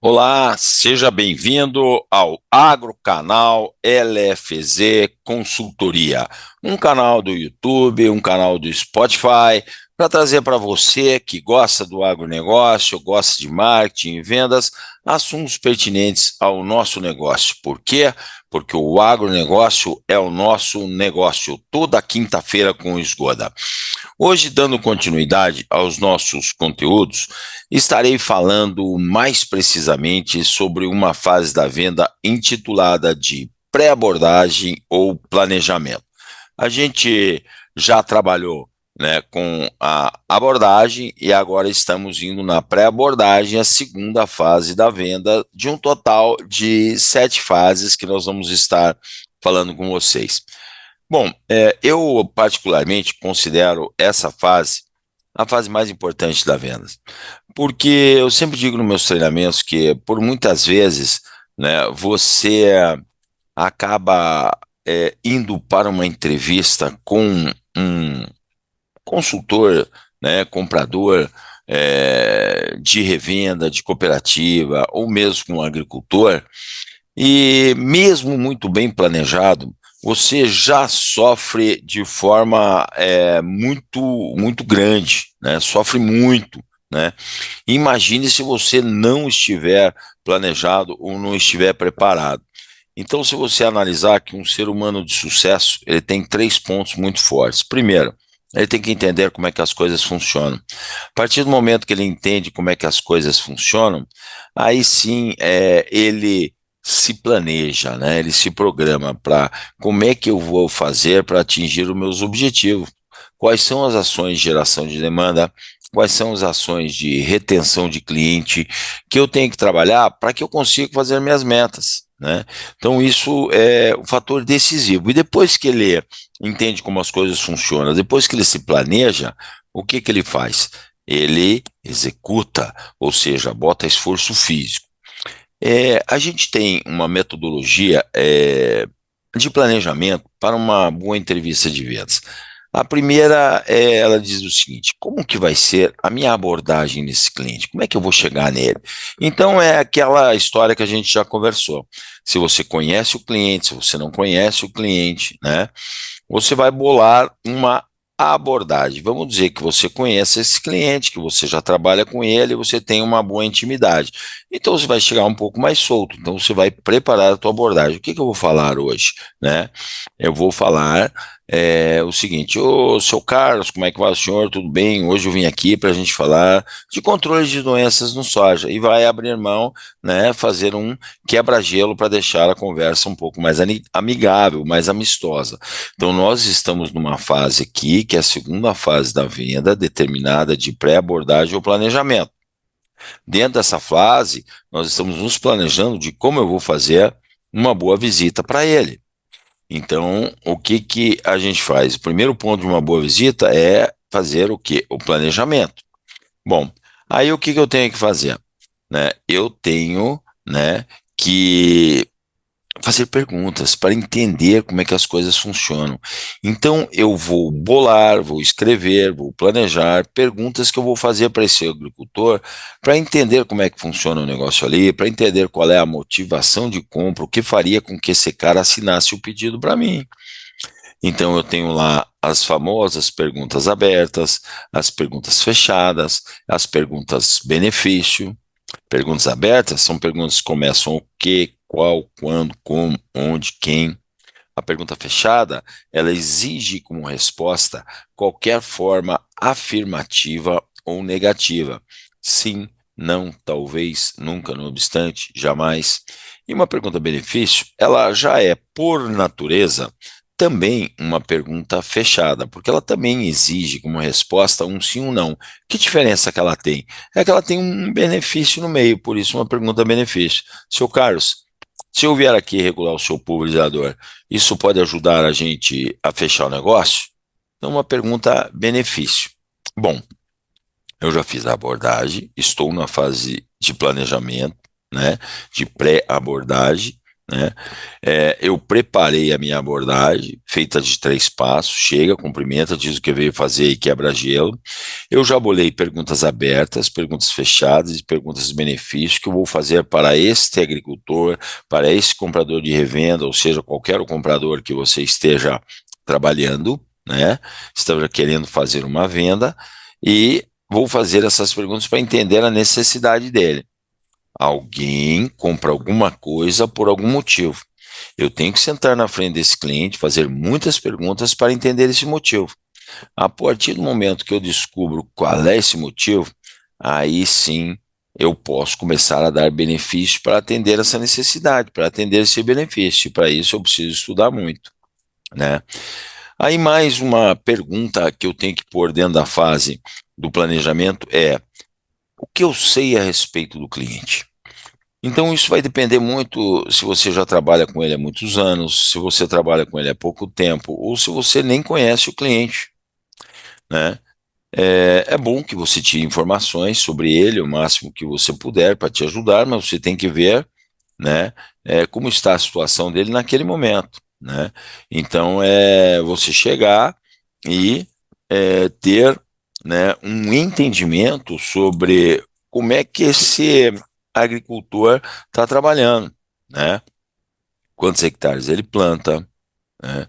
Olá, seja bem-vindo ao Agrocanal LFZ Consultoria, um canal do YouTube, um canal do Spotify, para trazer para você que gosta do agronegócio, gosta de marketing e vendas, assuntos pertinentes ao nosso negócio. Por quê? Porque o agronegócio é o nosso negócio, toda quinta-feira com o Esgoda. Hoje, dando continuidade aos nossos conteúdos, estarei falando mais precisamente sobre uma fase da venda intitulada de pré-abordagem ou planejamento. A gente já trabalhou, né, com a abordagem e agora estamos indo na pré-abordagem, a segunda fase da venda, de um total de 7 fases que nós vamos estar falando com vocês. Bom, eu particularmente considero essa fase a fase mais importante da venda, porque eu sempre digo nos meus treinamentos que, por muitas vezes, né, você acaba indo para uma entrevista com um consultor, né, comprador de revenda, de cooperativa, ou mesmo com um agricultor, e mesmo muito bem planejado, você já sofre de forma muito grande, né? Sofre muito, né? Imagine se você não estiver planejado ou não estiver preparado. Então, se você analisar que um ser humano de sucesso, ele tem 3 pontos muito fortes. Primeiro, ele tem que entender como é que as coisas funcionam. A partir do momento que ele entende como é que as coisas funcionam, aí sim ele se planeja, né? Ele se programa para como é que eu vou fazer para atingir os meus objetivos. Quais são as ações de geração de demanda? Quais são as ações de retenção de cliente que eu tenho que trabalhar para que eu consiga fazer minhas metas, né? Então, isso é um fator decisivo. E depois que ele entende como as coisas funcionam, depois que ele se planeja, o que que ele faz? Ele executa, ou seja, bota esforço físico. A gente tem uma metodologia de planejamento para uma boa entrevista de vendas. A primeira, ela diz o seguinte: como que vai ser a minha abordagem nesse cliente? Como é que eu vou chegar nele? Então, é aquela história que a gente já conversou. Se você conhece o cliente, se você não conhece o cliente, né? Você vai bolar uma abordagem. Vamos dizer que você conhece esse cliente, que você já trabalha com ele, você tem uma boa intimidade. Então você vai chegar um pouco mais solto. Então você vai preparar a tua abordagem. O que que eu vou falar hoje, né? Eu vou falar o seguinte: ô, seu Carlos, como é que vai o senhor? Tudo bem? Hoje eu vim aqui para a gente falar de controle de doenças no soja e vai abrir mão, né? Fazer um quebra-gelo para deixar a conversa um pouco mais amigável, mais amistosa. Então, nós estamos numa fase aqui, que é a segunda fase da venda, determinada de pré-abordagem ou planejamento. Dentro dessa fase, nós estamos nos planejando de como eu vou fazer uma boa visita para ele. Então, o que que a gente faz? O primeiro ponto de uma boa visita é fazer o quê? O planejamento. Bom, aí o que que eu tenho que fazer? Né? Eu tenho, né, que fazer perguntas para entender como é que as coisas funcionam. Então, eu vou bolar, vou escrever, vou planejar perguntas que eu vou fazer para esse agricultor para entender como é que funciona o negócio ali, para entender qual é a motivação de compra, o que faria com que esse cara assinasse o pedido para mim. Então, eu tenho lá as famosas perguntas abertas, as perguntas fechadas, as perguntas benefício. Perguntas abertas são perguntas que começam o que, qual, quando, como, onde, quem. A pergunta fechada, ela exige como resposta qualquer forma afirmativa ou negativa. Sim, não, talvez, nunca, não obstante, jamais. E uma pergunta benefício, ela já é, por natureza, também uma pergunta fechada, porque ela também exige como resposta um sim ou um não. Que diferença que ela tem? É que ela tem um benefício no meio, por isso uma pergunta benefício. Seu Carlos, se eu vier aqui regular o seu pulverizador, isso pode ajudar a gente a fechar o negócio? Então, uma pergunta benefício. Bom, eu já fiz a abordagem, estou na fase de planejamento, né, de pré-abordagem, né? Eu preparei a minha abordagem, feita de 3 passos, chega, cumprimenta, diz o que veio fazer e quebra gelo. Eu já bolei perguntas abertas, perguntas fechadas e perguntas de benefício que eu vou fazer para este agricultor, para esse comprador de revenda, ou seja, qualquer comprador que você esteja trabalhando, né? Esteja querendo fazer uma venda, e vou fazer essas perguntas para entender a necessidade dele. Alguém compra alguma coisa por algum motivo. Eu tenho que sentar na frente desse cliente, fazer muitas perguntas para entender esse motivo. A partir do momento que eu descubro qual é esse motivo, aí sim eu posso começar a dar benefício para atender essa necessidade, para atender esse benefício. E para isso eu preciso estudar muito, né? Aí mais uma pergunta que eu tenho que pôr dentro da fase do planejamento é: o que eu sei a respeito do cliente? Então, isso vai depender muito se você já trabalha com ele há muitos anos, se você trabalha com ele há pouco tempo, ou se você nem conhece o cliente, né? É bom que você tire informações sobre ele, o máximo que você puder, para te ajudar, mas você tem que ver, né, como está a situação dele naquele momento, né? Então, você chegar e ter, né, um entendimento sobre como é que esse agricultor está trabalhando, né? Quantos hectares ele planta, né?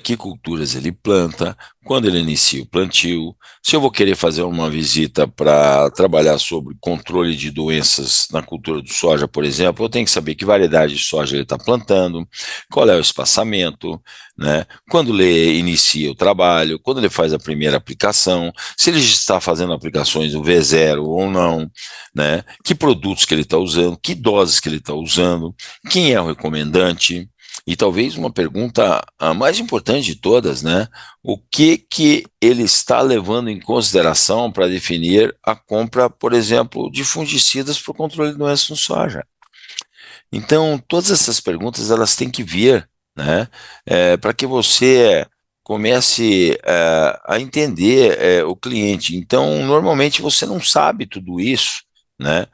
Que culturas ele planta, quando ele inicia o plantio, se eu vou querer fazer uma visita para trabalhar sobre controle de doenças na cultura do soja, por exemplo, eu tenho que saber que variedade de soja ele está plantando, qual é o espaçamento, né? Quando ele inicia o trabalho, quando ele faz a primeira aplicação, se ele está fazendo aplicações do V0 ou não, né? Que produtos que ele está usando, que doses que ele está usando, quem é o recomendante. E talvez uma pergunta a mais importante de todas, né? O que ele está levando em consideração para definir a compra, por exemplo, de fungicidas para o controle de doenças no soja? Então, todas essas perguntas elas têm que vir, né? Para que você comece a entender o cliente. Então, normalmente você não sabe tudo isso, né?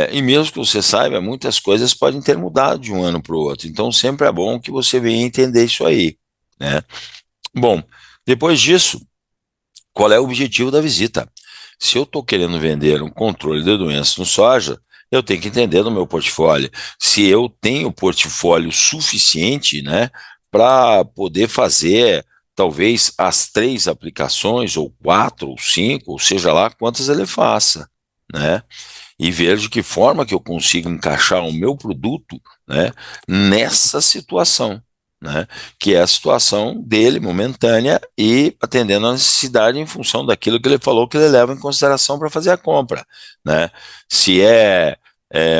E mesmo que você saiba, muitas coisas podem ter mudado de um ano para o outro. Então, sempre é bom que você venha entender isso aí, né? Bom, depois disso, qual é o objetivo da visita? Se eu estou querendo vender um controle de doenças no soja, eu tenho que entender no meu portfólio se eu tenho portfólio suficiente, né, para poder fazer talvez as 3 aplicações, ou 4, ou 5, ou seja lá quantas ele faça, né? E ver de que forma que eu consigo encaixar o meu produto, né, nessa situação, né, que é a situação dele momentânea e atendendo a necessidade em função daquilo que ele falou que ele leva em consideração para fazer a compra, né? Se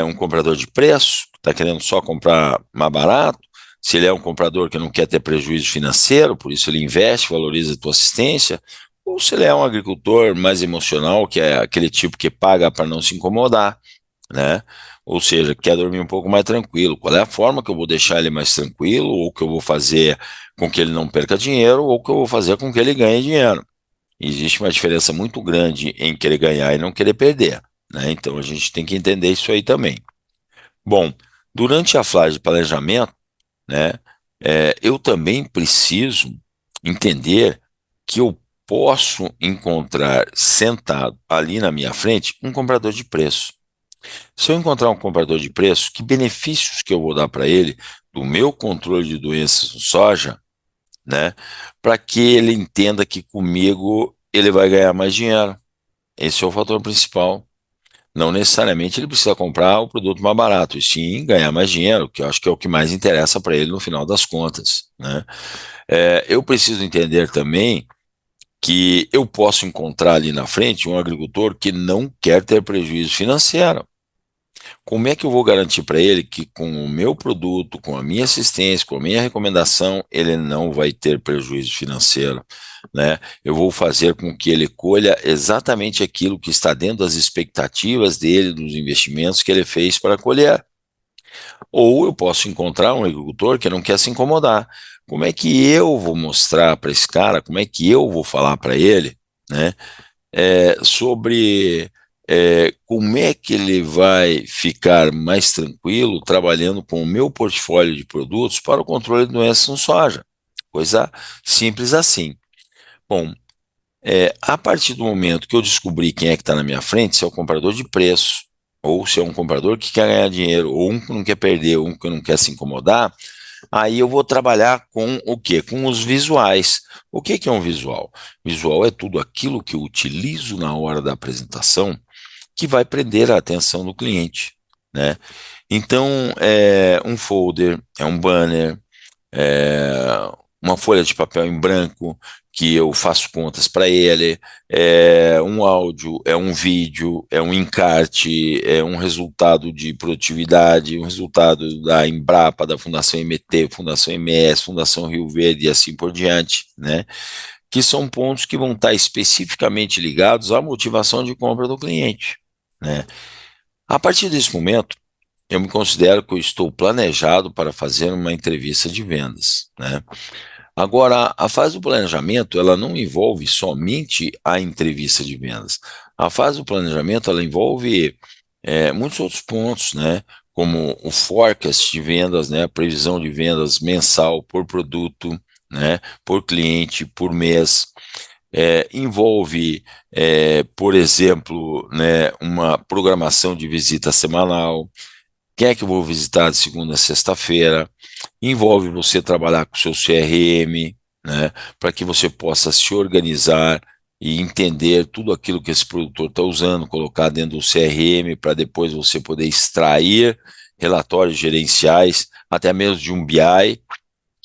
um comprador de preço, está querendo só comprar mais barato, se ele é um comprador que não quer ter prejuízo financeiro, por isso ele investe, valoriza a tua assistência, ou se ele é um agricultor mais emocional, que é aquele tipo que paga para não se incomodar, né? Ou seja, quer dormir um pouco mais tranquilo. Qual é a forma que eu vou deixar ele mais tranquilo, ou que eu vou fazer com que ele não perca dinheiro, ou que eu vou fazer com que ele ganhe dinheiro? Existe uma diferença muito grande em querer ganhar e não querer perder, né? Então a gente tem que entender isso aí também. Bom, durante a fase de planejamento, né, eu também preciso entender que eu posso encontrar sentado ali na minha frente um comprador de preço. Se eu encontrar um comprador de preço, que benefícios que eu vou dar para ele do meu controle de doenças no soja, né, para que ele entenda que comigo ele vai ganhar mais dinheiro. Esse é o fator principal. Não necessariamente ele precisa comprar o produto mais barato, e sim ganhar mais dinheiro, que eu acho que é o que mais interessa para ele no final das contas, né? Eu preciso entender também que eu posso encontrar ali na frente um agricultor que não quer ter prejuízo financeiro. Como é que eu vou garantir para ele que com o meu produto, com a minha assistência, com a minha recomendação, ele não vai ter prejuízo financeiro, né? Eu vou fazer com que ele colha exatamente aquilo que está dentro das expectativas dele, dos investimentos que ele fez para colher. Ou eu posso encontrar um agricultor que não quer se incomodar. Como é que eu vou mostrar para esse cara, como é que eu vou falar para ele, né, sobre como é que ele vai ficar mais tranquilo trabalhando com o meu portfólio de produtos para o controle de doenças no soja? Coisa simples assim. Bom, a partir do momento que eu descobri quem é que está na minha frente, se é o comprador de preço, ou se é um comprador que quer ganhar dinheiro, ou um que não quer perder, ou um que não quer se incomodar, aí eu vou trabalhar com o quê? Com os visuais. O que que é um visual? Visual é tudo aquilo que eu utilizo na hora da apresentação que vai prender a atenção do cliente, né? Então, um folder, é um banner, é uma folha de papel em branco que eu faço contas para ele, é um áudio, é um vídeo, é um encarte, é um resultado de produtividade, um resultado da Embrapa, da Fundação MT, Fundação MS, Fundação Rio Verde e assim por diante, né? Que são pontos que vão estar especificamente ligados à motivação de compra do cliente, né? A partir desse momento, eu me considero que eu estou planejado para fazer uma entrevista de vendas, né? Agora, a fase do planejamento, ela não envolve somente a entrevista de vendas. A fase do planejamento, ela envolve muitos outros pontos, né? Como o forecast de vendas, né? A previsão de vendas mensal por produto, né? Por cliente, por mês. Envolve, por exemplo, né, uma programação de visita semanal. Quem é que eu vou visitar de segunda a sexta-feira? Envolve você trabalhar com o seu CRM, né, para que você possa se organizar e entender tudo aquilo que esse produtor está usando, colocar dentro do CRM para depois você poder extrair relatórios gerenciais, até mesmo de um BI,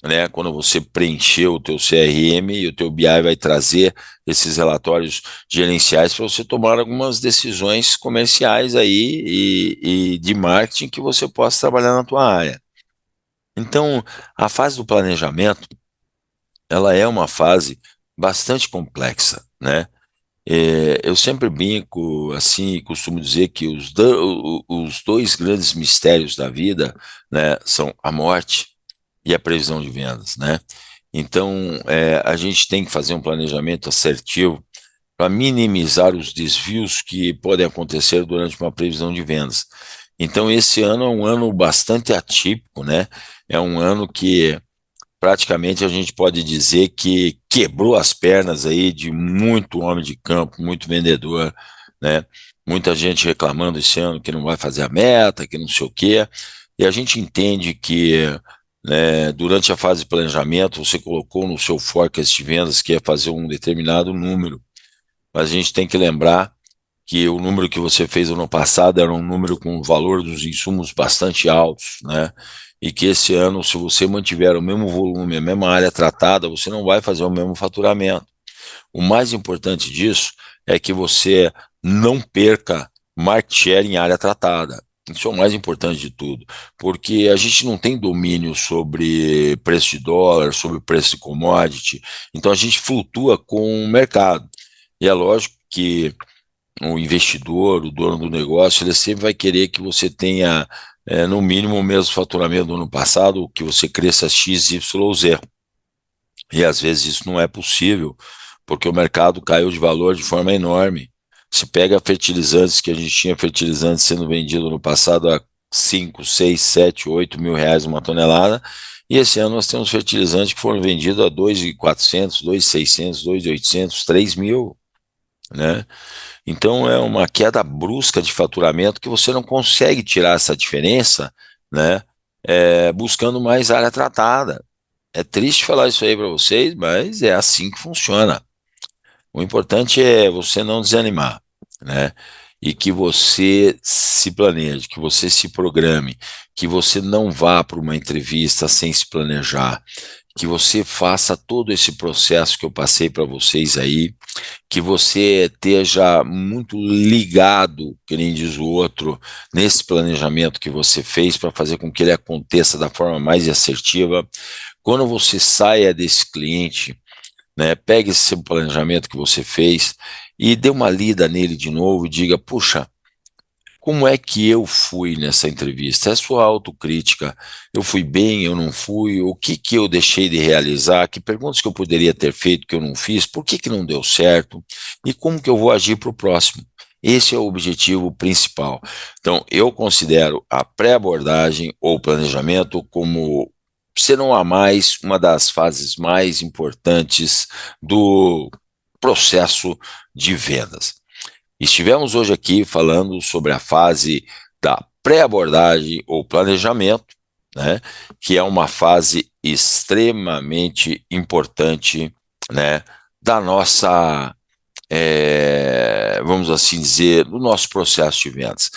né, quando você preencher o teu CRM e o teu BI vai trazer esses relatórios gerenciais para você tomar algumas decisões comerciais aí e de marketing que você possa trabalhar na tua área. Então, a fase do planejamento, ela é uma fase bastante complexa, né? Eu sempre brinco assim e costumo dizer que os dois grandes mistérios da vida, né, são a morte e a previsão de vendas, né? Então, a gente tem que fazer um planejamento assertivo para minimizar os desvios que podem acontecer durante uma previsão de vendas. Então, esse ano é um ano bastante atípico, né? É um ano que praticamente a gente pode dizer que quebrou as pernas aí de muito homem de campo, muito vendedor, né? Muita gente reclamando esse ano que não vai fazer a meta, que não sei o quê. E a gente entende que, né, durante a fase de planejamento você colocou no seu forecast de vendas que ia fazer um determinado número, mas a gente tem que lembrar que o número que você fez ano passado era um número com o valor dos insumos bastante altos, né? E que esse ano, se você mantiver o mesmo volume, a mesma área tratada, você não vai fazer o mesmo faturamento. O mais importante disso é que você não perca market share em área tratada. Isso é o mais importante de tudo, porque a gente não tem domínio sobre preço de dólar, sobre preço de commodity, então a gente flutua com o mercado. E é lógico que o investidor, o dono do negócio, ele sempre vai querer que você tenha, no mínimo, o mesmo faturamento do ano passado, que você cresça X, Y, Z. E às vezes isso não é possível, porque o mercado caiu de valor de forma enorme. Se pega fertilizantes, que a gente tinha fertilizantes sendo vendido no passado a 5, 6, 7, 8 mil reais uma tonelada, e esse ano nós temos fertilizantes que foram vendidos a 2.400, 2.600, 2.800, 3 mil, né? Então é uma queda brusca de faturamento que você não consegue tirar essa diferença, né? Buscando mais área tratada. É triste falar isso aí para vocês, mas é assim que funciona. O importante é você não desanimar, né? E que você se planeje, que você se programe, que você não vá para uma entrevista sem se planejar, que você faça todo esse processo que eu passei para vocês aí, que você esteja muito ligado, que nem diz o outro, nesse planejamento que você fez para fazer com que ele aconteça da forma mais assertiva. Quando você saia desse cliente, né, pegue esse seu planejamento que você fez e dê uma lida nele de novo e diga, puxa, como é que eu fui nessa entrevista? É a sua autocrítica. Eu fui bem, eu não fui? O que que eu deixei de realizar? Que perguntas que eu poderia ter feito que eu não fiz? Por que que não deu certo? E como que eu vou agir para o próximo? Esse é o objetivo principal. Então, eu considero a pré-abordagem ou planejamento como, se não a mais, uma das fases mais importantes do processo de vendas. Estivemos hoje aqui falando sobre a fase da pré-abordagem ou planejamento, né, que é uma fase extremamente importante, né, da nossa, vamos assim dizer, do nosso processo de vendas.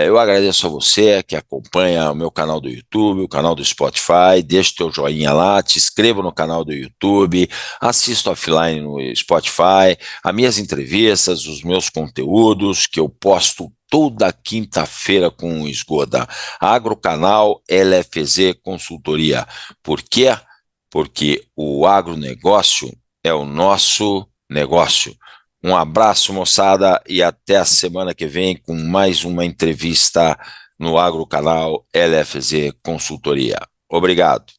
Eu agradeço a você que acompanha o meu canal do YouTube, o canal do Spotify, deixa o teu joinha lá, te inscreva no canal do YouTube, assista offline no Spotify, as minhas entrevistas, os meus conteúdos que eu posto toda quinta-feira com o Esgoda. Agrocanal LFZ Consultoria. Por quê? Porque o agronegócio é o nosso negócio. Um abraço, moçada, e até a semana que vem com mais uma entrevista no Agrocanal LFZ Consultoria. Obrigado.